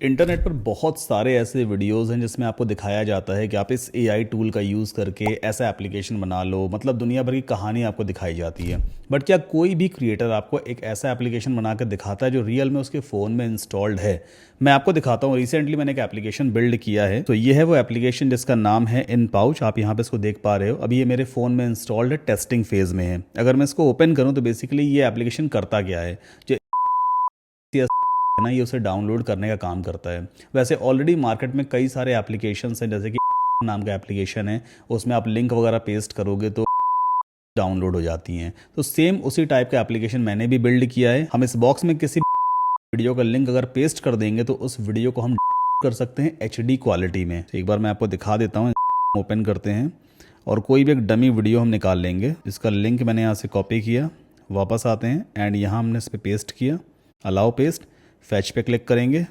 Internet पर बहुत सारे ऐसे वीडियोस हैं जिसमें आपको दिखाया जाता है कि आप इस एआई टूल का यूज़ करके ऐसा एप्लीकेशन बना लो। मतलब दुनिया भर की कहानी आपको दिखाई जाती है। बट क्या कोई भी क्रिएटर आपको एक ऐसा एप्लीकेशन बना कर दिखाता है जो रियल में उसके फ़ोन में इंस्टॉल्ड है? मैं आपको दिखाता हूँ। रिसेंटली मैंने एक एप्लीकेशन बिल्ड किया है। तो ये है वो एप्लीकेशन जिसका नाम है इन पाउच। आप यहाँ पे इसको देख पा रहे हो। अभी ये मेरे फ़ोन में इंस्टॉल्ड है, टेस्टिंग फेज़ में है। अगर मैं इसको ओपन करूँ तो बेसिकली ये एप्लीकेशन करता क्या है, जो ना ये उसे डाउनलोड करने का काम करता है। वैसे ऑलरेडी मार्केट में कई सारे एप्लीकेशंस हैं, जैसे कि नाम का एप्लीकेशन है, उसमें आप लिंक वगैरह पेस्ट करोगे तो डाउनलोड हो जाती हैं। तो सेम उसी टाइप का एप्लीकेशन मैंने भी बिल्ड किया है। हम इस बॉक्स में किसी वीडियो का लिंक अगर पेस्ट कर देंगे तो उस वीडियो को हम कर सकते हैं HD क्वालिटी में। तो एक बार मैं आपको दिखा देता हूँ। ओपन करते हैं और कोई भी एक डमी वीडियो हम निकाल लेंगे। इसका लिंक मैंने यहाँ से कॉपी किया, वापस आते हैं एंड यहाँ हमने इस पर पेस्ट किया, अलाउ पेस्ट, फैच पे क्लिक करेंगे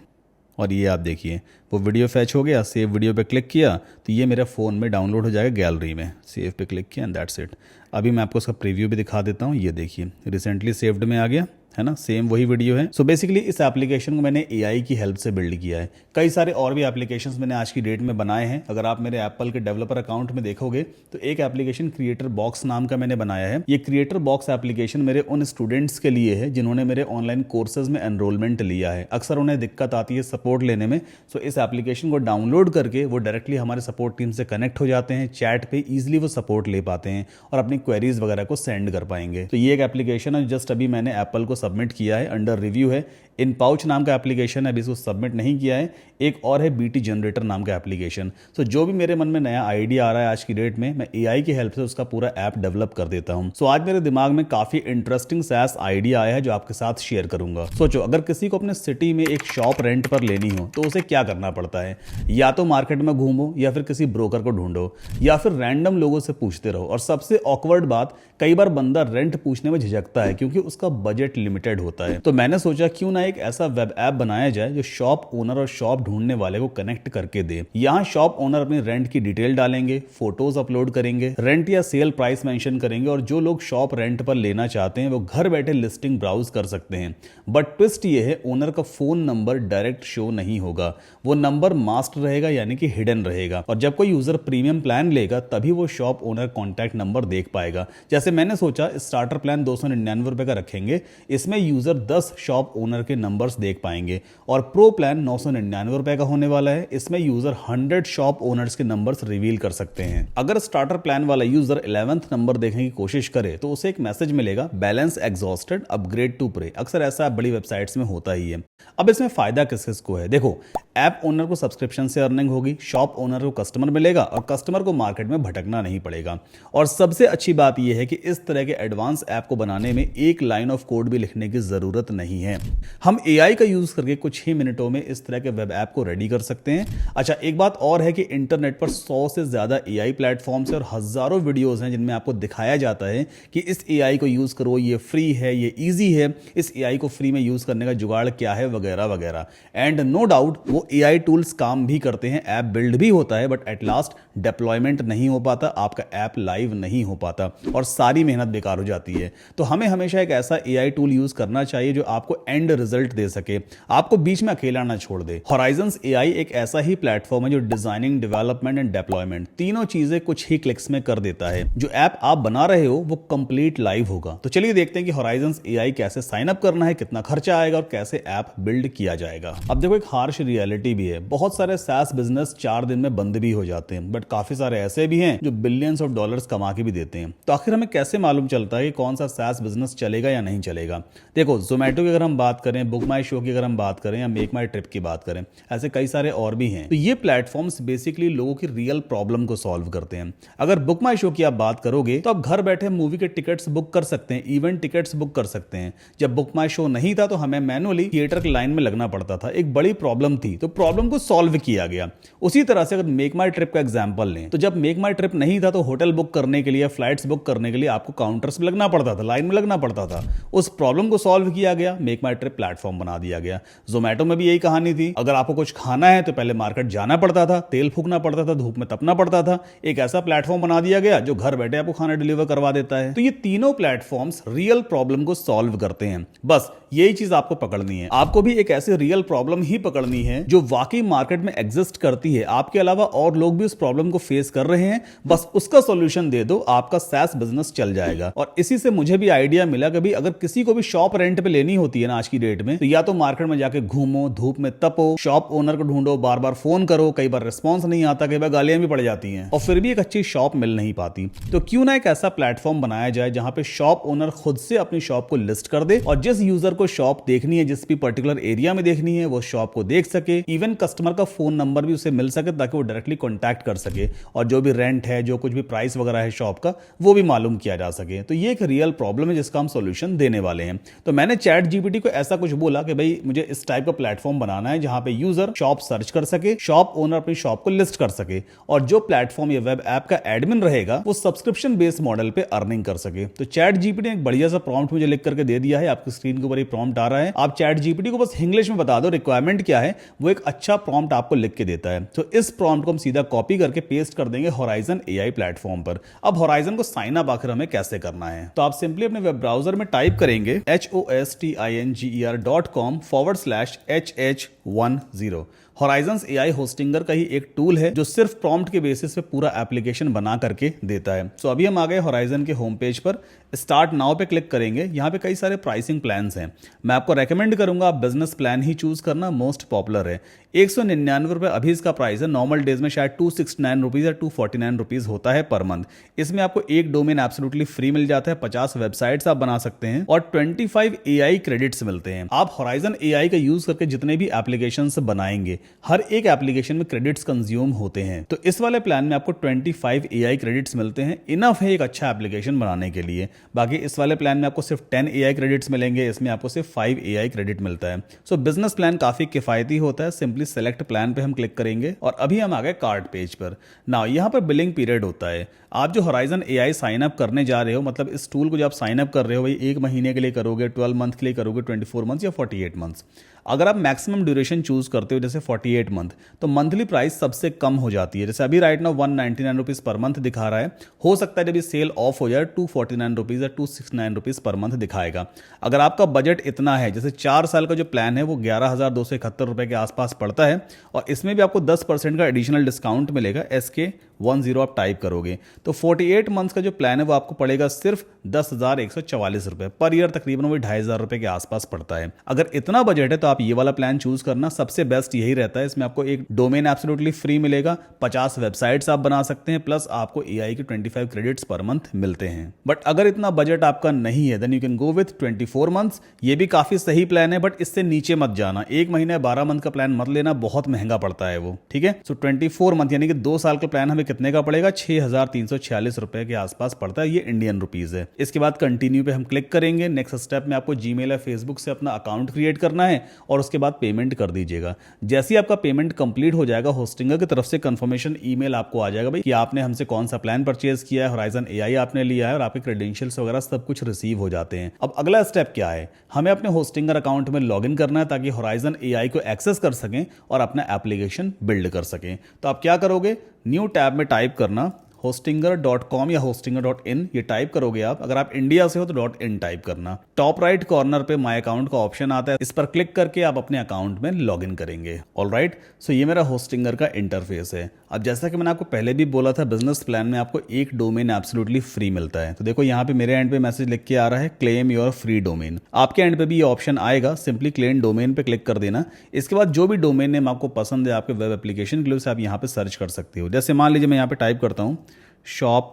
और ये आप देखिए वो वीडियो फैच हो गया। सेव वीडियो पे क्लिक किया तो ये मेरे फ़ोन में डाउनलोड हो जाएगा गैलरी में। सेव पे क्लिक किया एंड दैट्स इट। अभी मैं आपको उसका प्रीव्यू भी दिखा देता हूँ। ये देखिए रिसेंटली सेव्ड में आ गया है ना, सेम वही वीडियो है। सो बेसिकली इस एप्लीकेशन को मैंने AI की हेल्प से बिल्ड किया है। कई सारे और भी एप्लीकेशंस मैंने आज की डेट में बनाए हैं। अगर आप मेरे एप्पल के डेवलपर अकाउंट में देखोगे तो एक एप्लीकेशन क्रिएटर बॉक्स नाम का मैंने बनाया है। ये क्रिएटर बॉक्स एप्लीकेशन मेरे उन स्टूडेंट्स के लिए है जिन्होंने मेरे ऑनलाइन कोर्सेज में एनरोलमेंट लिया है। अक्सर उन्हें दिक्कत आती है सपोर्ट लेने में। सो इस एप्लीकेशन को डाउनलोड करके वो डायरेक्टली हमारे सपोर्ट टीम से कनेक्ट हो जाते हैं। चैट पे ईजिली वो सपोर्ट ले पाते हैं और अपनी क्वेरीज वगैरह को सेंड कर पाएंगे। तो ये एक एप्लीकेशन है, जस्ट अभी मैंने एप्पल को सबमिट किया है, अंडर रिव्यू है। इन पाउच नाम का एप्लीकेशन है, अभी इसको सबमिट नहीं किया है। एक और है BT जनरेटर नाम का एप्लीकेशन। सो जो भी मेरे मन में नया आइडिया आ रहा है आज की डेट में, मैं AI की हेल्प से उसका पूरा ऐप डेवलप कर देता हूं। सो आज मेरे दिमाग में काफी इंटरेस्टिंग SaaS आइडिया आया है जो आपके साथ शेयर करूंगा। सोचो अगर किसी को अपने सिटी में एक शॉप रेंट पर लेनी हो तो उसे क्या करना पड़ता है? या तो मार्केट में घूमो या फिर किसी ब्रोकर को ढूंढो या फिर रैंडम लोगों से पूछते रहो। और सबसे ऑकवर्ड बात, कई बार बंदा रेंट पूछने में झिझकता है क्योंकि उसका बजट लिमिटेड होता है। तो मैंने सोचा क्यों ना एक ऐसा वेब ऐप बनाया जाए जो शॉप ओनर और शॉप ढूंढने वाले को कनेक्ट करके दे। यहाँ शॉप ओनर अपनी रेंट की डिटेल डालेंगे, फोटोज अपलोड करेंगे, रेंट या सेल प्राइस मेंशन करेंगे और जो लोग शॉप रेंट पर लेना चाहते हैं वो घर बैठे लिस्टिंग ब्राउज कर सकते हैं। बट ट्विस्ट ये है, ओनर का फोन नंबर डायरेक्ट शो नहीं होगा। वो नंबर मास्क्ड रहेगा, यानी कि हिडन रहेगा। और जब कोई यूजर प्रीमियम प्लान लेगा तभी वो शॉप ओनर कॉन्टैक्ट नंबर देख पाएगा। जैसे मैंने सोचा स्टार्टर प्लान 299 रुपए का रखेंगे, इसमें यूजर 10 शॉप ओनर के नंबर्स देख पाएंगे। और प्रो प्लान 999 रुपए का होने वाला है, इसमें यूजर 100 शॉप ओनर्स के नंबर्स रिवील कर सकते हैं। अगर स्टार्टर प्लान वाला यूजर 11th नंबर देखने की कोशिश करे तो उसे एक मैसेज मिलेगा, balance exhausted, upgrade to pro. अक्सर ऐसा बड़ी वेबसाइट्स में होता ही है। अब इसमें फायदा किस किस को है? देखो, ऐप ओनर को सब्सक्रिप्शन से अर्निंग होगी, शॉप ओनर को कस्टमर मिलेगा और कस्टमर को मार्केट में भटकना नहीं पड़ेगा। और सबसे अच्छी बात यह है कि इस तरह के एडवांस ऐप को बनाने में एक लाइन ऑफ कोड भी लिखने की जरूरत नहीं है। हम AI का यूज करके कुछ ही मिनटों में इस तरह के वेब ऐप को रेडी कर सकते हैं। अच्छा, एक बात और है कि इंटरनेट पर 100 से ज्यादा AI प्लेटफॉर्म्स और हजारों वीडियोस हैं जिनमें आपको दिखाया जाता है कि इस AI को यूज करो, ये फ्री है, ये ईजी है, इस AI को फ्री में यूज करने का जुगाड़ क्या है, वगैरह वगैरह। एंड नो डाउट वो AI टूल्स काम भी करते हैं, ऐप बिल्ड भी होता है, बट एट लास्ट डिप्लॉयमेंट नहीं हो पाता, आपका ऐप लाइव नहीं हो पाता और सारी मेहनत बेकार हो जाती है। तो हमें हमेशा एक ऐसा AI टूल यूज करना चाहिए जो आपको एंड रिजल्ट दे सके, आपको बीच में अकेला ना छोड़ दे। Horizons AI एक ऐसा ही प्लेटफॉर्म है जो डिजाइनिंग, डेवलपमेंट एंड डिप्लॉयमेंट तीनों चीजें कुछ ही क्लिक्स में कर देता है। जो ऐप आप बना रहे हो वो कंप्लीट लाइव होगा। तो चलिए देखते हैं कि Horizons AI कैसे साइन अप करना है, कितना खर्चा आएगा और कैसे ऐप बिल्ड किया जाएगा। अब देखो, एक हार्श रियलिटी भी है। बहुत सारे SaaS बिजनेस 4 दिन में बंद भी हो जाते हैं, बट काफी सारे ऐसे भी हैं जो बिलियंस ऑफ डॉलर्स कमा के भी देते हैं। तो आखिर हमें कैसे मालूम चलता है कि कौन सा SaaS बिजनेस चलेगा या नहीं चलेगा? देखो, जोमेटो की अगर हम बात करें, बुक माई शो की अगर हम बात करें या मेक माई ट्रिप की बात करें, ऐसे कई सारे और भी हैं। तो ये प्लेटफॉर्म्स बेसिकली लोगों की रियल प्रॉब्लम को सॉल्व करते हैं। अगर बुक माई शो की आप बात करोगे तो आप घर बैठे मूवी के टिकट्स बुक कर सकते हैं, इवेंट टिकट्स बुक कर सकते हैं। जब बुक माई शो नहीं था तो हमें मैनुअली थिएटर की लाइन में लगना पड़ता था, एक बड़ी प्रॉब्लम थी, तो प्रॉब्लम को सॉल्व किया गया। उसी तरह से अगर मेक माई ट्रिप का एग्जांपल लें तो जब मेक माई ट्रिप नहीं था तो होटल बुक करने के लिए, फ्लाइट्स बुक करने के लिए आपको काउंटर्स में लगना पड़ता था, लाइन में लगना पड़ता था। उस प्रॉब्लम को सॉल्व किया गया, मेक माई ट्रिप प्लेटफॉर्म बना दिया गया। जोमेटो में भी यही कहानी थी। अगर आपको कुछ खाना है तो पहले मार्केट जाना पड़ता था, तेल फूकना पड़ता था, धूप में तपना पड़ता था। एक ऐसा प्लेटफॉर्म बना दिया गया जो घर बैठे आपको खाना डिलीवर करवा देता है। तो ये तीनों प्लेटफॉर्म्स रियल प्रॉब्लम को सॉल्व करते हैं। बस यही चीज आपको पकड़नी है। आपको भी एक ऐसी रियल प्रॉब्लम ही पकड़नी है जो वाकई मार्केट में एग्जिस्ट करती है, आपके अलावा और लोग भी उस प्रॉब्लम को फेस कर रहे हैं, बस उसका सॉल्यूशन दे दो, आपका SaaS बिजनेस चल जाएगा। और इसी से मुझे भी आइडिया मिला कि भाई अगर किसी को भी शॉप रेंट पे लेनी होती है ना आज की डेट में, तो या तो मार्केट में जाके घूमो, धूप में तपो, शॉप ओनर को ढूंढो, बार बार फोन करो, कई बार रिस्पॉन्स नहीं आता, कई बार गालियां भी पड़ जाती हैं और फिर भी एक अच्छी शॉप मिल नहीं पाती। तो क्यों ना एक ऐसा प्लेटफॉर्म बनाया जाए जहां पे शॉप ओनर खुद से अपनी शॉप को लिस्ट कर दे और जिस यूजर को शॉप देखनी है, जिस भी पर्टिकुलर एरिया में देखनी है, वो शॉप को देख सके, इवन कस्टमर का फोन नंबर भी उसे मिल सके ताकि वो डायरेक्टली कॉन्टैक्ट कर सके और जो भी रेंट है, जो कुछ भी प्राइस वगैरह है शॉप का, वो भी मालूम किया जा सके। तो ये एक रियल प्रॉब्लम है जिसका हम सॉल्यूशन देने वाले हैं। तो मैंने चैट जीपीटी को ऐसा कुछ बोला कि भाई मुझे इस टाइप का प्लेटफॉर्म बनाना है जहां पे यूजर शॉप सर्च कर सके, शॉप ओनर अपनी शॉप को लिस्ट कर सके और जो प्लेटफॉर्म या वेब ऐप का एडमिन रहेगा वो सब्सक्रिप्शन बेस्ड मॉडल पे अर्निंग कर सके। तो चैट जीपीटी ने एक बढ़िया सा प्रॉम्प्ट मुझे लिख करके दे दिया है, आपकी स्क्रीन के ऊपर ये प्रॉम्प्ट आ रहा है। आप चैट जीपीटी को बस इंग्लिश में बता दो रिक्वायरमेंट क्या है, वो एक अच्छा प्रॉम्प्ट आपको लिख के देता है। तो इस प्रॉम्प्ट को हम सीधा कॉपी करके पेस्ट कर देंगे होराइजन एआई प्लेटफॉर्म पर। अब होराइजन को साइन अप आखिर हमें कैसे करना है, तो आप सिंपली अपने वेब ब्राउजर में टाइप करेंगे hostinger.com/hh10। होराइजन एआई होस्टिंगर का ही एक टूल है जो सिर्फ प्रॉम्प्ट के बेसिस पे पूरा एप्लीकेशन बना करके देता है। सो अभी हम आ गए होराइजन के होम पेज पर, स्टार्ट नाउ पे क्लिक करेंगे। यहाँ पे कई सारे प्राइसिंग प्लान्स हैं, मैं आपको रेकमेंड करूंगा आप बिजनेस प्लान ही चूज करना, मोस्ट पॉपुलर है। 199 रुपए अभी इसका प्राइस है, नॉर्मल डेज में शायद 269 रुपीज या 249 रुपीज होता है पर मंथ। इसमें आपको एक डोमेन एब्सोल्युटली फ्री मिल जाता है, 50 वेबसाइट्स आप बना सकते हैं और 25 एआई क्रेडिट्स मिलते हैं। आप होराइजन एआई का यूज करके जितने भी एप्लीकेशन बनाएंगे, हर एक एप्लीकेशन में क्रेडिट्स कंज्यूम होते हैं। तो इस वाले प्लान में आपको 25 एआई क्रेडिट्स मिलते हैं, इनफ है एक अच्छा एप्लीकेशन बनाने के लिए। बाकी इस वाले प्लान में आपको सिर्फ 10 एआई क्रेडिट्स मिलेंगे, इसमें आपको सिर्फ 5 एआई क्रेडिट मिलता है। सो बिजनेस प्लान काफी किफायती होता है। सिंपली सेलेक्ट प्लान पे हम क्लिक करेंगे और अभी हम आ गए कार्ड पेज पर। नाउ यहाँ पर बिलिंग पीरियड होता है। आप जो होराइजन एआई साइन अप करने जा रहे हो, मतलब इस टूल को जो आप साइन अप कर रहे हो, भाई 1 महीने के लिए करोगे, 12 मंथ के लिए करोगे, 24 मंथ या 48 मंथ्स। अगर आप मैक्सिमम ड्यूरेशन चूज करते हो जैसे 48 मंथ, तो मंथली प्राइस सबसे कम हो जाती है। जैसे अभी right now 199 rupees per month दिखा रहा है, हो सकता है जब ये सेल ऑफ हो जाए 249 रुपीज या 269 रुपीज पर मंथ दिखाएगा। अगर आपका बजट इतना है, जैसे 4 साल का जो प्लान है वो 11,271 रुपए के आसपास पड़ता है और इसमें भी आपको 10% का एडिशनल डिस्काउंट मिलेगा। SK10 आप टाइप करोगे तो 48 मंथ्स का जो प्लान है वो आपको पड़ेगा सिर्फ 10,144 रुपए पर ईयर, तकरीबन वही 2,500 रुपए के आसपास पड़ता है। अगर इतना बजट है तो आप ये वाला प्लान चूज करना, सबसे बेस्ट यही रहता है। इसमें आपको एक डोमेन एब्सोल्युटली फ्री मिलेगा, 50 वेबसाइट्स आप बना सकते हैं, प्लस आपको एआई के 25 क्रेडिट्स पर मंथ मिलते हैं। बट अगर इतना बजट आपका नहीं है then you can go with 24 months. ये भी काफी सही प्लान है, बट इससे नीचे मत जाना। 1 महीने 12 मंथ का प्लान मत लेना, बहुत महंगा पड़ता है वो, ठीक है। सो 24 मंथ यानी कि 2 साल का प्लान हमें कितने का पड़ेगा, 6,346 रुपए के आसपास पड़ता है, ये इंडियन रुपीज है। इसके बाद कंटिन्यू पे हम क्लिक करेंगे। नेक्स्ट स्टेप में आपको जीमेल या फेसबुक से अपना अकाउंट क्रिएट करना है और उसके बाद पेमेंट कर दीजिएगा। जैसे ही आपका पेमेंट कंप्लीट हो जाएगा, होस्टिंगर की तरफ से कंफर्मेशन ईमेल आपको आ जाएगा भाई कि आपने हमसे कौन सा प्लान परचेज किया है, होराइजन एआई आपने लिया है और आपके क्रेडेंशियल्स वगैरह सब कुछ रिसीव हो जाते हैं। अब अगला स्टेप क्या है, हमें अपने होस्टिंगर अकाउंट में लॉगिन करना है ताकि होराइजन एआई को एक्सेस कर सकें और अपना एप्लीकेशन बिल्ड कर सकें। तो आप क्या करोगे, न्यू टैब में टाइप करना hostinger.com या hostinger.in, ये टाइप करोगे आप। अगर आप इंडिया से हो तो .in टाइप करना। टॉप राइट कॉर्नर पे माय अकाउंट का ऑप्शन आता है, इस पर क्लिक करके आप अपने अकाउंट में लॉगिन करेंगे। ऑलराइट, सो ये मेरा होस्टिंगर का इंटरफेस है। अब जैसा कि मैंने आपको पहले भी बोला था, बिजनेस प्लान में आपको एक डोमेन एब्सोल्युटली फ्री मिलता है। तो देखो यहाँ पे मेरे एंड पे मैसेज लिख के आ रहा है क्लेम योर फ्री डोमेन। आपके एंड पे भी ये ऑप्शन आएगा, सिंपली क्लेम डोमेन पे क्लिक कर देना। इसके बाद जो भी डोमेन नेम आपको पसंद है आपके वेब एप्लीकेशन के लिए, उसे आप यहाँ पे सर्च कर सकते हो। जैसे मान लीजिए मैं यहाँ पे टाइप करता हूँ शॉप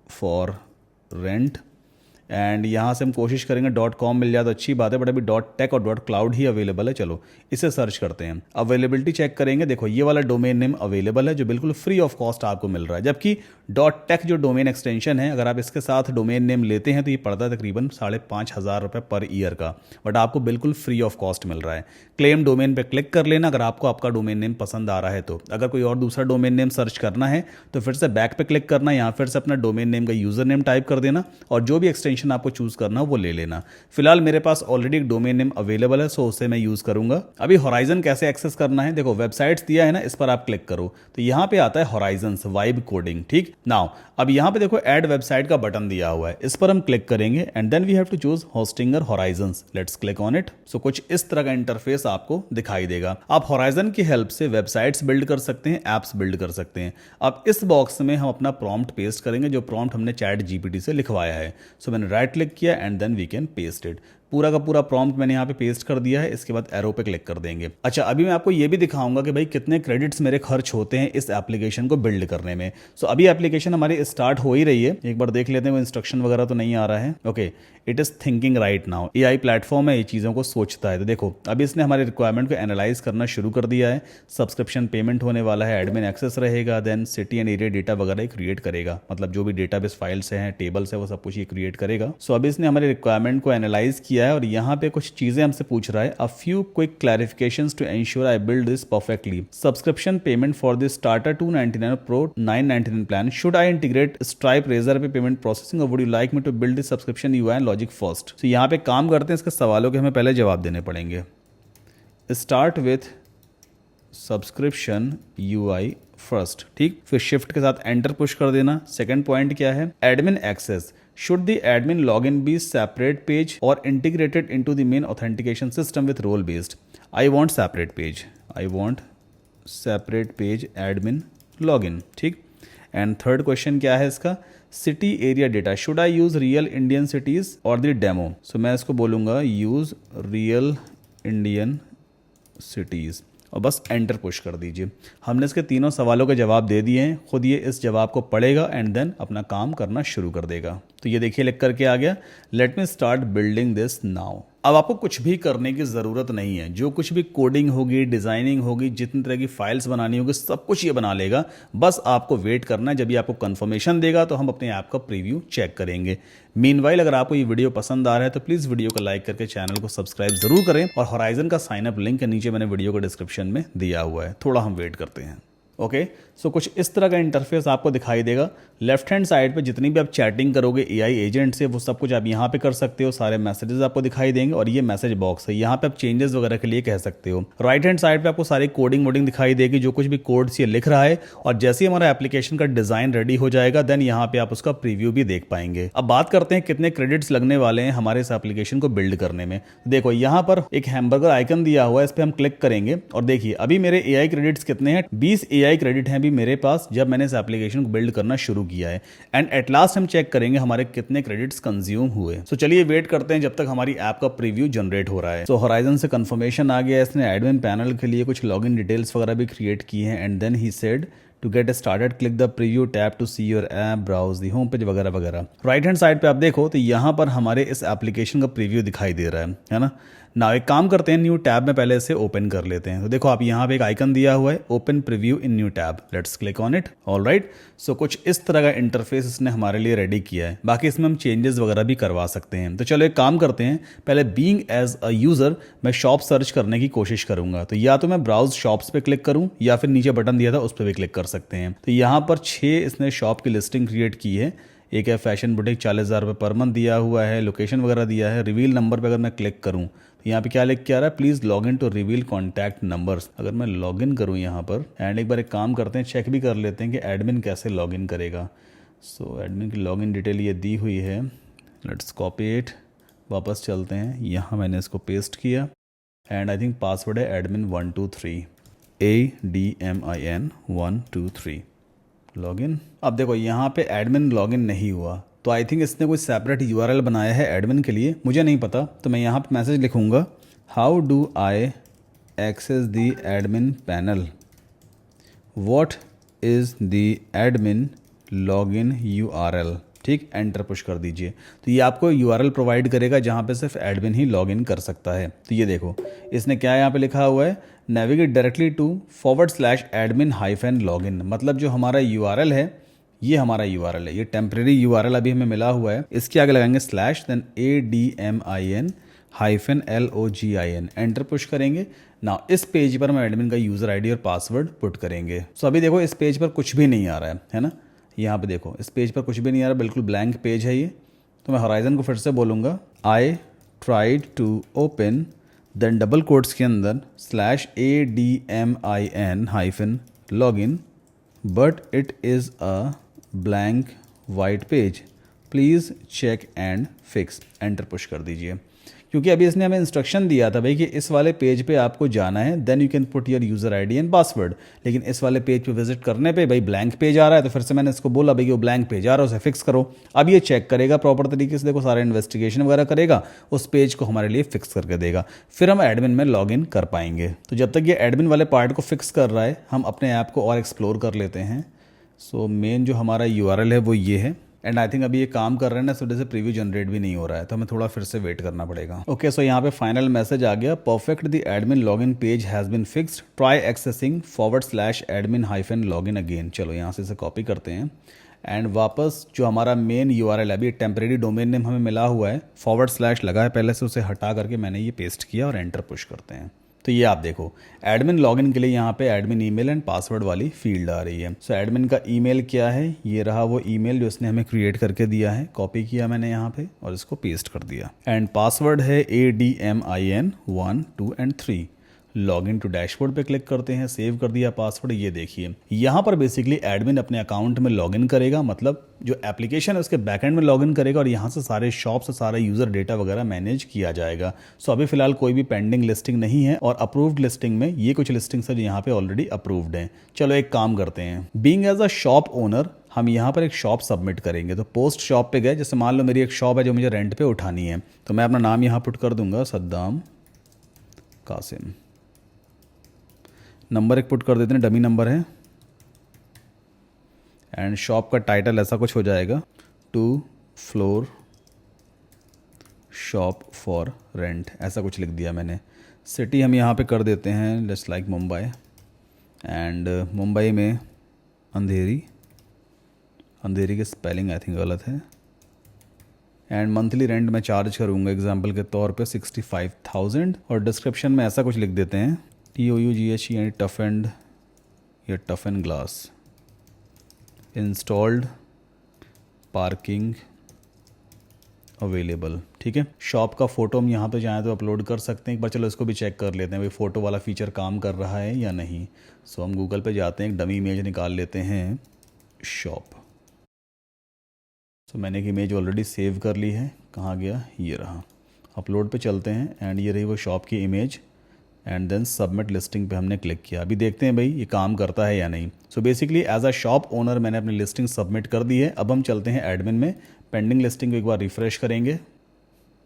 फॉर रेंट एंड यहाँ से हम कोशिश करेंगे .com मिल जाए तो अच्छी बात है, बट अभी .tech और .cloud ही अवेलेबल है। चलो इसे सर्च करते हैं, अवेलेबिलिटी चेक करेंगे। देखो ये वाला डोमेन नेम अवेलेबल है जो बिल्कुल फ्री ऑफ कॉस्ट आपको मिल रहा है, जबकि .tech जो डोमेन एक्सटेंशन है, अगर आप इसके साथ डोमेन नेम लेते हैं तो ये पड़ता है तकरीबन 5,500 रुपये पर ईयर का, बट आपको बिल्कुल फ्री ऑफ कॉस्ट मिल रहा है। क्लेम डोमेन पे क्लिक कर लेना अगर आपको आपका डोमेन नेम पसंद आ रहा है तो। अगर कोई और दूसरा डोमेन नेम सर्च करना है तो फिर से बैक पे क्लिक करना, यहाँ फिर से अपना डोमेन नेम का यूजर नेम टाइप कर देना और जो भी एक्सटेंशन एप्लीकेशन आपको चूज करना वो ले लेना। फिलहाल मेरे पास ऑलरेडी एक डोमेन नेम अवेलेबल है, सो उसे मैं यूज करूंगा। अभी होराइजन कैसे एक्सेस करना है, देखो वेबसाइट्स दिया है ना, इस पर आप क्लिक करो तो यहाँ पे आता है होराइजन वाइब कोडिंग। ठीक नाउ अब यहाँ पे देखो ऐड वेबसाइट का बटन दिया हुआ है, इस पर हम क्लिक करेंगे and then we have to choose Hostinger Horizon. Let's click on it. So कुछ इस तरह का इंटरफेस आपको दिखाई देगा। आप होराइजन की हेल्प से वेबसाइट्स बिल्ड कर सकते हैं, एप्स बिल्ड कर सकते हैं। अब इस बॉक्स में हम अपना प्रॉम्प्ट पेस्ट करेंगे, जो प्रॉम्प्ट हमने चैट जीपीटी से लिखवाया है। सो मैंने राइट क्लिक किया and then we can paste it. पूरा का पूरा प्रॉम्प्ट मैंने यहाँ पे पेस्ट कर दिया है। इसके बाद एरो पे क्लिक कर देंगे। अच्छा, अभी मैं आपको ये भी दिखाऊंगा कि भाई कितने क्रेडिट्स मेरे खर्च होते हैं इस एप्लीकेशन को बिल्ड करने में। सो अभी एप्लीकेशन हमारी स्टार्ट हो ही रही है, एक बार देख लेते हैं, वो इंस्ट्रक्शन वगैरह तो नहीं आ रहा है। Okay, it is thinking right now. AI platform है, ये चीज़ों को सोचता है। तो देखो अभी इसने हमारे रिक्वायरमेंट को एनालाइज करना शुरू कर दिया है। सब्सक्रिप्शन पेमेंट होने वाला है, एडमिन एक्सेस रहेगा, then city and area data वगैरह क्रिएट करेगा, मतलब जो भी डेटाबेस फाइल्स हैं, टेबल्स है, वो सब कुछ ये क्रिएट करेगा। सो अभी इसने हमारे रिक्वायरमेंट को एनालाइज किया है और यहाँ पे कुछ चीजें हमसे पूछ रहा है। A few quick clarifications to ensure I build this perfectly. Subscription payment for this starter 299 pro 999 plan. Should I integrate Stripe Razorpay payment processing और would you like me to build this subscription UI and logic first. तो यहाँ पे काम करते हैं, इसके सवालों के हमें पहले जवाब देने पड़ेंगे। Start with subscription UI first. ठीक, फिर शिफ्ट के साथ एंटर पुश कर देना। सेकंड पॉइंट क्या है, admin access. Should the admin login be separate page or integrated into the main authentication system with role based? I want separate page. I want separate page admin login. ठीक, and third question क्या है इसका, city area data. Should I use real Indian cities और the demo. सो मैं इसको बोलूंगा use real Indian cities और बस एंटर पुश कर दीजिए। हमने इसके तीनों सवालों के जवाब दे दिए हैं, खुद ये इस जवाब को पढ़ेगा एंड देन अपना काम करना शुरू कर देगा। तो ये देखिए लिख करके आ गया, let me start building this now. अब आपको कुछ भी करने की ज़रूरत नहीं है, जो कुछ भी कोडिंग होगी, डिज़ाइनिंग होगी, जितनी तरह की फाइल्स बनानी होगी, सब कुछ ये बना लेगा। बस आपको वेट करना है, जब ये आपको कंफर्मेशन देगा तो हम अपने ऐप का प्रीव्यू चेक करेंगे। मीनवाइल अगर आपको ये वीडियो पसंद आ रहा है तो प्लीज़ वीडियो को लाइक करके चैनल को सब्सक्राइब जरूर करें और होराइजन का साइन अप लिंक नीचे मैंने वीडियो को डिस्क्रिप्शन में दिया हुआ है। थोड़ा हम वेट करते हैं। ओके, सो कुछ इस तरह का इंटरफेस आपको दिखाई देगा। लेफ्ट हैंड साइड पे जितनी भी आप चैटिंग करोगे एआई एजेंट से, वो सब कुछ आप यहाँ पे कर सकते हो। सारे मैसेजेस आपको दिखाई देंगे और ये मैसेज बॉक्स है, यहाँ पे आप चेंजेस वगैरह के लिए कह सकते हो। राइट हैंड साइड पे आपको सारी कोडिंग वोडिंग दिखाई देगी, जो कुछ भी कोड्स ये लिख रहा है। और जैसे ही हमारा एप्लीकेशन का डिजाइन रेडी हो जाएगा देन यहाँ पे आप उसका प्रीव्यू भी देख पाएंगे। अब बात करते हैं कितने क्रेडिट्स लगने वाले हैं हमारे इस एप्लीकेशन को बिल्ड करने में। देखो यहाँ पर एक हैमबर्गर आइकन दिया हुआ है, इस पर हम क्लिक करेंगे और देखिए अभी मेरे एआई क्रेडिट्स कितने हैं, 20 एआई क्रेडिट हैं अभी मेरे पास जब मैंने इस एप्लीकेशन को बिल्ड करना शुरू किया है। एंड एट लास्ट हम चेक करेंगे हमारे कितने क्रेडिट्स कंज्यूम हुए। सो चलिए वेट करते हैं जब तक हमारी ऐप का प्रीव्यू जनरेट हो रहा है। सो होराइजन से कंफर्मेशन आ गया, इसने एडमिन पैनल के लिए कुछ लॉगिन डिटेल्स वगैरह भी क्रिएट की हैं। And then he said to get started click the preview tab to see your app, browse the home page वगैरह वगैरह। राइट हैंड साइड पे आप देखो तो यहाँ पर हमारे इस एप्लीकेशन का प्रीव्यू दिखाई दे रहा है ना। ना एक काम करते हैं, न्यू टैब में पहले इसे ओपन कर लेते हैं। तो देखो आप यहाँ पे एक आइकन दिया हुआ है, open preview in new tab. Let's click on it. Alright, so कुछ इस तरह का इंटरफेस इसने हमारे लिए रेडी किया है। बाकी इसमें हम चेंजेस वगैरह भी करवा सकते हैं। तो चलो एक काम करते हैं, पहले बीइंग एज अ यूजर मैं शॉप सर्च करने की कोशिश करूंगा। तो या तो मैं ब्राउज शॉप्स पे क्लिक करूं या फिर नीचे बटन दिया था उस पर भी क्लिक कर सकते हैं। तो यहाँ पर 6 इसने शॉप की लिस्टिंग क्रिएट की है। एक है फैशन बुटीक, 40,000 रुपये पर मंथ दिया हुआ है, लोकेशन वगैरह दिया है। रिवील नंबर पे अगर मैं क्लिक करूं तो यहाँ पे क्या लिख के आ रहा है, please log in to reveal contact numbers. अगर मैं लॉग इन करूँ यहाँ पर एंड एक बार एक काम करते हैं, चेक भी कर लेते हैं कि एडमिन कैसे लॉग इन करेगा। सो एडमिन की लॉग इन डिटेल ये दी हुई है। लेट्स कॉपी इट, वापस चलते हैं, यहाँ मैंने इसको पेस्ट किया एंड आई थिंक पासवर्ड है एडमिन 123 ADMIN 123 लॉगिन। अब देखो यहाँ पे एडमिन लॉगिन नहीं हुआ, तो आई थिंक इसने कोई सेपरेट यूआरएल बनाया है एडमिन के लिए, मुझे नहीं पता। तो मैं यहाँ पे मैसेज लिखूँगा, how do I access the admin panel, what is the admin login URL. ठीक, एंटर पुश कर दीजिए। तो ये आपको यूआरएल प्रोवाइड करेगा जहाँ पे सिर्फ एडमिन ही लॉगिन कर सकता है। तो ये देखो इसने क्या यहाँ पे लिखा हुआ है, नेविगेट डायरेक्टली टू /admin-login। मतलब जो हमारा यूआरएल है ये हमारा यूआरएल है, ये टेम्परेरी यूआरएल अभी हमें मिला हुआ है। इसके आगे लगाएंगे slash then ADMIN-login, enter push करेंगे ना। इस पेज पर हम एडमिन का यूज़र आईडी और पासवर्ड पुट करेंगे। सो अभी देखो इस पेज पर कुछ भी नहीं आ रहा है ना। यहाँ पे देखो इस पेज पर कुछ भी नहीं आ रहा, बिल्कुल ब्लैंक पेज है ये। तो मैं होराइजन को फिर से बोलूँगा, I tried to open, then double quotes के अंदर /ADMIN-login but it is a blank white page, please check and fix, enter push कर दीजिए। क्योंकि अभी इसने हमें इंस्ट्रक्शन दिया था भाई कि इस वाले पेज पे आपको जाना है, then you can put your user ID and password, लेकिन इस वाले पेज पे विजिट करने पे भाई ब्लैंक पेज आ रहा है, तो फिर से मैंने इसको बोला भाई कि वो ब्लैंक पेज आ रहा है, उसे फिक्स करो। अब ये चेक करेगा प्रॉपर तरीके से, देखो सारा इन्वेस्टिगेशन वगैरह करेगा, उस पेज को हमारे लिए फिक्स करके देगा, फिर हम एडमिन में लॉग इन कर पाएंगे। तो जब तक ये एडमिन वाले पार्ट को फिक्स कर रहा है, हम अपने ऐप को और एक्सप्लोर कर लेते हैं। सो मेन जो हमारा URL है वो ये है, एंड आई थिंक अभी ये काम कर रहे हैं ना, इस वजह से प्रीव्यू जनरेट भी नहीं हो रहा है, तो हमें थोड़ा फिर से वेट करना पड़ेगा। ओके, सो यहाँ पे फाइनल मैसेज आ गया, perfect the admin login page has been fixed, try accessing /admin-login again. चलो यहाँ से इसे कॉपी करते हैं एंड वापस जो हमारा मेन URL है, अभी टेम्परेरी डोमेन नेम हमें मिला हुआ है, / लगा है पहले से, उसे हटा करके मैंने ये पेस्ट किया और एंटर पुश करते हैं। तो ये आप देखो एडमिन लॉगिन के लिए यहाँ पे एडमिन ईमेल एंड पासवर्ड वाली फील्ड आ रही है। सो एडमिन का ईमेल क्या है, ये रहा वो ईमेल जो इसने हमें क्रिएट करके दिया है, कॉपी किया मैंने यहाँ पे और इसको पेस्ट कर दिया। एंड पासवर्ड है ADMIN 1 2 and 3। Log in to dashboard पे क्लिक करते हैं, सेव कर दिया पासवर्ड। ये देखिए यहाँ पर बेसिकली एडमिन अपने अकाउंट में लॉगिन करेगा, मतलब जो एप्लीकेशन है उसके बैकएंड में लॉगिन करेगा और यहाँ से सारे शॉप से सारा यूज़र डेटा वगैरह मैनेज किया जाएगा। सो अभी फिलहाल कोई भी पेंडिंग लिस्टिंग नहीं है और अप्रूव्ड लिस्टिंग में ये कुछ लिस्टिंग्स है जो यहाँ पे ऑलरेडी अप्रूव्ड हैं। चलो एक काम करते हैं, being as a shop owner हम यहाँ पर एक शॉप सबमिट करेंगे। तो पोस्ट शॉप पे गए, जैसे मान लो मेरी एक शॉप है जो मुझे रेंट पे उठानी है, तो मैं अपना नाम यहाँ पुट कर दूंगा, सद्दाम कासिम। नंबर एक पुट कर देते हैं, डमी नंबर है, एंड शॉप का टाइटल ऐसा कुछ हो जाएगा, 2 फ्लोर शॉप फॉर रेंट, ऐसा कुछ लिख दिया मैंने। सिटी हम यहाँ पे कर देते हैं let's like Mumbai, and Mumbai में अंधेरी, अंधेरी की स्पेलिंग आई थिंक गलत है, एंड मंथली रेंट मैं चार्ज करूँगा एग्जांपल के तौर पे 65,000, और डिस्क्रिप्शन में ऐसा कुछ लिख देते हैं TOUGH यानी टफ एंड या tough and glass installed, parking available. ठीक है, शॉप का फ़ोटो हम यहाँ पे चाहें तो अपलोड कर सकते हैं, एक बार चलो इसको भी चेक कर लेते हैं भाई फ़ोटो वाला फीचर काम कर रहा है या नहीं। सो हम गूगल पे जाते हैं, एक डमी इमेज निकाल लेते हैं शॉप। सो मैंने एक इमेज ऑलरेडी सेव कर ली है, कहाँ गया, ये रहा, अपलोड पे चलते हैं, एंड ये रही वो शॉप की image, and then submit listing पे हमने क्लिक किया। अभी देखते हैं भाई ये काम करता है या नहीं। So basically as a shop owner मैंने अपनी लिस्टिंग सबमिट कर दी है। अब हम चलते हैं एडमिन में, पेंडिंग लिस्टिंग को एक बार रिफ्रेश करेंगे।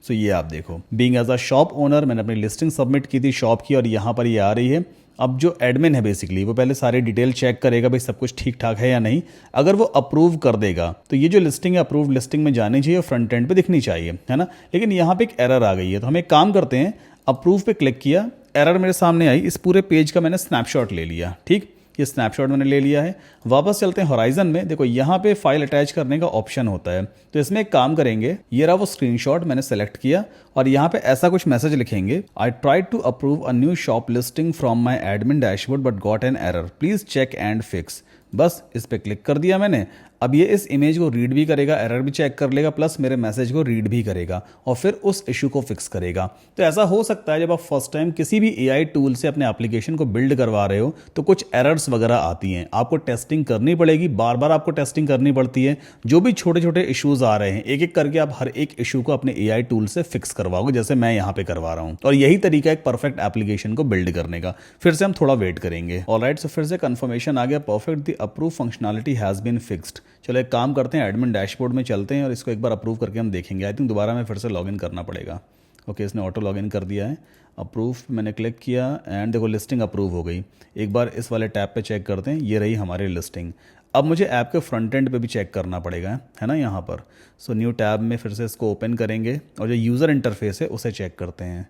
सो ये आप देखो, being as a shop owner मैंने अपनी लिस्टिंग सबमिट की थी शॉप की, और यहाँ पर ये आ रही है। अब जो एडमिन है बेसिकली वो पहले सारी डिटेल चेक करेगा भाई सब कुछ ठीक ठाक है या नहीं। अगर वो अप्रूव कर देगा तो ये जो लिस्टिंग है अप्रूव लिस्टिंग में जानी चाहिए, फ्रंट एंड पे दिखनी चाहिए, है ना। लेकिन यहाँ पे एक एरर आ गई है, तो हम एक काम करते हैं, अप्रूव पे क्लिक किया, एरर मेरे सामने आई, इस पूरे पेज का मैंने स्नैपशॉट ले लिया। ठीक, ये स्नैपशॉट मैंने ले लिया है। वापस चलते हैं होराइजन में, देखो यहाँ पे फाइल अटैच करने का ऑप्शन होता है, तो इसमें एक काम करेंगे, ये रहा वो स्क्रीनशॉट मैंने सेलेक्ट किया, और यहाँ पे ऐसा कुछ मैसेज लिखेंगे, I tried to approve a new shop listing from my admin dashboard but got an error, please check and fix. बस इस पर क्लिक कर दिया मैंने। अब ये इस इमेज को रीड भी करेगा, एरर भी चेक कर लेगा, प्लस मेरे मैसेज को रीड भी करेगा और फिर उस इशू को फिक्स करेगा। तो ऐसा हो सकता है जब आप फर्स्ट टाइम किसी भी AI टूल से अपने एप्लीकेशन को बिल्ड करवा रहे हो तो कुछ एरर्स वगैरह आती हैं, आपको टेस्टिंग करनी पड़ेगी, बार बार आपको टेस्टिंग करनी पड़ती है। जो भी छोटे छोटे इशूज़ आ रहे हैं एक एक करके आप हर एक इशू को अपने AI टूल से फिक्स करवाओगे, जैसे मैं यहाँ पे करवा रहा हूँ। और यही तरीका एक परफेक्ट एप्लीकेशन को बिल्ड करने का। फिर से हम थोड़ा वेट करेंगे। ऑलराइट, सो फिर से कंफर्मेशन आ गया, perfect the approve functionality has been fixed. चलो एक काम करते हैं, एडमिन डैशबोर्ड में चलते हैं और इसको एक बार अप्रूव करके हम देखेंगे। आई थिंक दोबारा मैं फिर से लॉगिन करना पड़ेगा। ओके, इसने ऑटो लॉगिन कर दिया है। अप्रूव मैंने क्लिक किया एंड देखो लिस्टिंग अप्रूव हो गई। एक बार इस वाले टैब पे चेक करते हैं, ये रही हमारी लिस्टिंग। अब मुझे ऐप के फ्रंट एंड पे भी चेक करना पड़ेगा, है ना, यहाँ पर। सो न्यू टैब में फिर से इसको ओपन करेंगे और जो यूज़र इंटरफेस है उसे चेक करते हैं।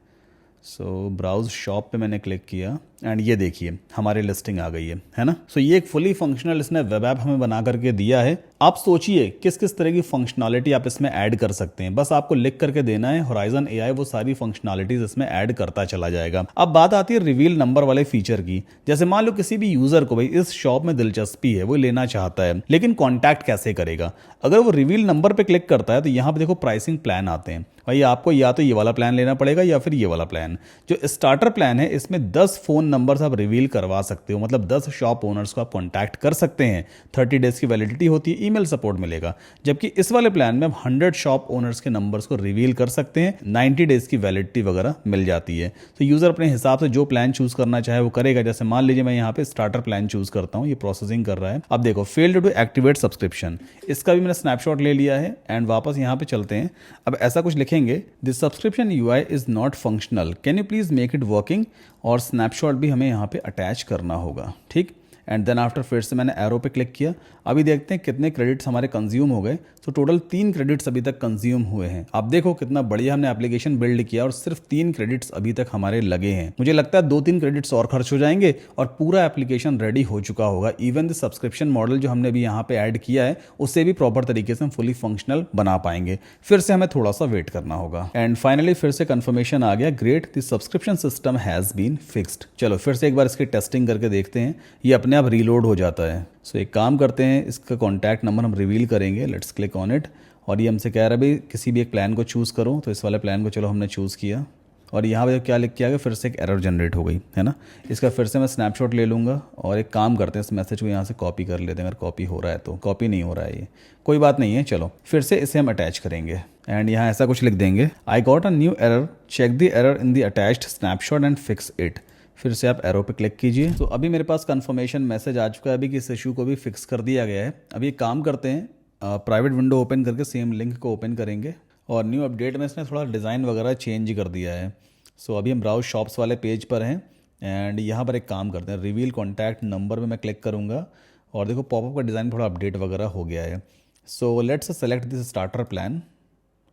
सो ब्राउज शॉप पे मैंने क्लिक किया एंड ये देखिए हमारी लिस्टिंग आ गई है ना। सो ये एक फुली फंक्शनल इसने वेब ऐप हमें बना करके दिया है। आप सोचिए किस किस तरह की फंक्शनैलिटी आप इसमें ऐड कर सकते हैं। बस आपको लिख करके देना है, होराइजन एआई वो सारी फंक्शनैलिटीज इसमें ऐड करता चला जाएगा। अब बात आती है रिवील नंबर वाले फीचर की। जैसे मान लो किसी भी यूजर को भाई इस शॉप में दिलचस्पी है, वो लेना चाहता है, लेकिन कॉन्टैक्ट कैसे करेगा? अगर वो रिवील नंबर पे क्लिक करता है तो यहाँ पे देखो प्राइसिंग प्लान आते हैं। भाई आपको या तो ये वाला प्लान लेना पड़ेगा या फिर ये वाला प्लान। जो स्टार्टर प्लान है इसमें 10 फ़ोन नंबर्स आप रिवील करवा सकते हो, मतलब 10 शॉप ओनर्स को आप कॉन्टैक्ट कर सकते हैं। 30 डेज की वैलिडिटी होती है, ईमेल सपोर्ट मिलेगा। जबकि इस वाले प्लान में आप 100 शॉप ओनर्स के नंबर्स को रिवील कर सकते हैं, 90 डेज की वैलिडिटी वगैरह मिल जाती है। तो यूज़र अपने हिसाब से जो प्लान चूज़ करना चाहे वो करेगा। जैसे मान लीजिए मैं यहाँ पे स्टार्टर प्लान चूज़ करता हूँ, ये प्रोसेसिंग कर रहा है। अब देखो फेल्ड टू एक्टिवेट सब्सक्रिप्शन, इसका भी मैंने स्नैपशॉट ले लिया है एंड वापस यहाँ पे चलते हैं। अब ऐसा कुछ लिखेंगे, this subscription UI is not functional, can you please make it working, और स्नैपशॉट भी हमें यहाँ पे अटैच करना होगा। ठीक, एंड देन आफ्टर फिर से मैंने एरो पे क्लिक किया। अभी देखते हैं कितने क्रेडिट्स हमारे कंज्यूम हो गए। तो टोटल 3 क्रेडिट्स अभी तक कंज्यूम हुए हैं। आप देखो कितना बढ़िया हमने एप्लीकेशन बिल्ड किया और सिर्फ 3 क्रेडिट्स अभी तक हमारे लगे हैं। मुझे लगता है 2-3 क्रेडिट्स और खर्च हो जाएंगे और पूरा एप्लीकेशन रेडी हो चुका होगा। इवन द सब्सक्रिप्शन मॉडल जो हमने अभी यहाँ पे ऐड किया है उससे भी प्रॉपर तरीके से हम फुली फंक्शनल बना पाएंगे। फिर से हमें थोड़ा सा वेट करना होगा। एंड फाइनली फिर से कंफर्मेशन आ गया, great the subscription system has been fixed. चलो फिर से एक बार इसकी टेस्टिंग करके देखते हैं। ये अपने आप रीलोड हो जाता है। सो एक काम करते हैं, इसका कॉन्टैक्ट नंबर हम रिवील करेंगे। Let's click on it. और ये हमसे कह रहा है भाई किसी भी एक प्लान को चूज़ करो। तो इस वाले प्लान को चलो हमने चूज़ किया और यहाँ पे क्या लिख के आ गया, फिर से एक एरर जनरेट हो गई है ना। इसका फिर से मैं स्नैपशॉट ले लूँगा और एक काम करते हैं, इस मैसेज को यहाँ से कॉपी कर लेते हैं। अगर कॉपी हो रहा है तो, कॉपी नहीं हो रहा है ये, कोई बात नहीं है। चलो फिर से इसे हम अटैच करेंगे एंड यहाँ ऐसा कुछ लिख देंगे, I got a new error, check the error in the attached snapshot and fix it. फिर से आप एरो पे क्लिक कीजिए। तो अभी मेरे पास कंफर्मेशन मैसेज आ चुका है अभी कि इस इशू को भी फिक्स कर दिया गया है। अभी एक काम करते हैं, प्राइवेट विंडो ओपन करके सेम लिंक को ओपन करेंगे और न्यू अपडेट में इसने थोड़ा डिज़ाइन वगैरह चेंज कर दिया है। सो अभी हम ब्राउज शॉप्स वाले पेज पर हैं एंड यहाँ पर एक काम करते हैं, रिवील कॉन्टैक्ट नंबर में मैं क्लिक करूँगा और देखो पॉपअप का डिज़ाइन थोड़ा अपडेट वगैरह हो गया है। So let's select this starter plan,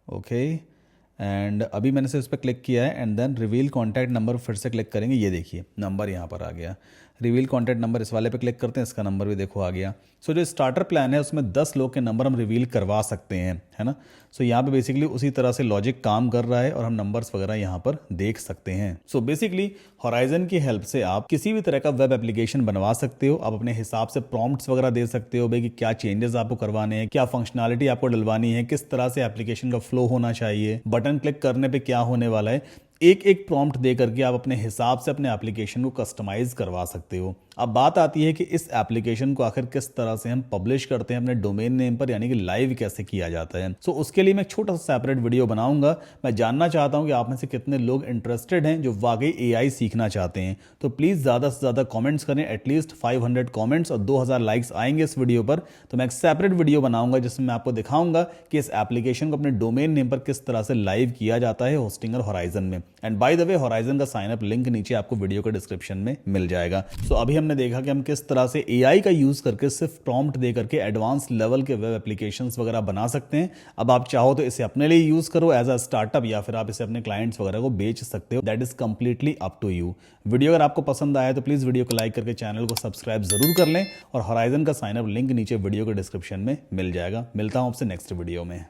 okay. And अभी मैंने से उस पर क्लिक किया है and then reveal contact number फिर से क्लिक करेंगे। ये देखिए नंबर यहाँ पर आ गया। रिवील कॉन्टैक्ट नंबर इस वाले पे क्लिक करते हैं, इसका नंबर भी देखो आ गया। सो जो स्टार्टर प्लान है उसमें 10 लोग के नंबर हम रिवील करवा सकते हैं, है ना। सो यहाँ पे बेसिकली उसी तरह से लॉजिक काम कर रहा है और हम नंबर्स वगैरह यहाँ पर देख सकते हैं। सो बेसिकली होराइजन की हेल्प से आप किसी भी तरह का वेब एप्लीकेशन बनवा सकते हो। आप अपने हिसाब से प्रॉम्प्ट्स वगैरह दे सकते हो भाई कि क्या चेंजेस आपको करवाने हैं, क्या फंक्शनैलिटी आपको डलवानी है, किस तरह से एप्लीकेशन का फ्लो होना चाहिए, बटन क्लिक करने पे क्या होने वाला है। एक एक प्रॉम्प्ट दे करके आप अपने हिसाब से अपने एप्लीकेशन को कस्टमाइज करवा सकते हो। अब बात आती है कि इस एप्लीकेशन को आखिर किस तरह से हम पब्लिश करते हैं अपने डोमेन नेम पर, यानी कि लाइव कैसे किया जाता है। सो उसके लिए मैं एक छोटा सा सेपरेट वीडियो बनाऊंगा। मैं जानना चाहता हूं कि आप में से कितने लोग इंटरेस्टेड हैं जो वाकई एआई सीखना चाहते हैं। तो प्लीज़ ज़्यादा से ज़्यादा कॉमेंट्स करें, एटलीस्ट 500 कॉमेंट्स और 2000 लाइक्स आएंगे इस वीडियो पर। तो मैं एक सेपरेट वीडियो बनाऊंगा जिसमें मैं आपको दिखाऊंगा कि इस एप्लीकेशन को अपने डोमेन नेम पर किस तरह से लाइव किया जाता है होस्टिंगर होराइजन में। And by the way horizon का साइन अप लिंक नीचे आपको वीडियो के डिस्क्रिप्शन में मिल जाएगा। सो अभी हमने देखा कि हम किस तरह से एआई का यूज करके सिर्फ प्रॉम्प्ट दे करके एडवांस लेवल के वेब एप्लीकेशंस वगैरह बना सकते हैं। अब आप चाहो तो इसे अपने लिए यूज करो एज अ स्टार्टअप, या फिर आप इसे अपने क्लाइंट्स वगैरह को बेच सकते हो। That is completely up to you. Video अगर आपको पसंद आया तो प्लीज वीडियो को लाइक करके चैनल को सब्सक्राइब जरूर कर लें और होराइजन का साइन अप लिंक नीचे वीडियो के डिस्क्रिप्शन में मिल जाएगा। मिलता हूं आपसे नेक्स्ट वीडियो में।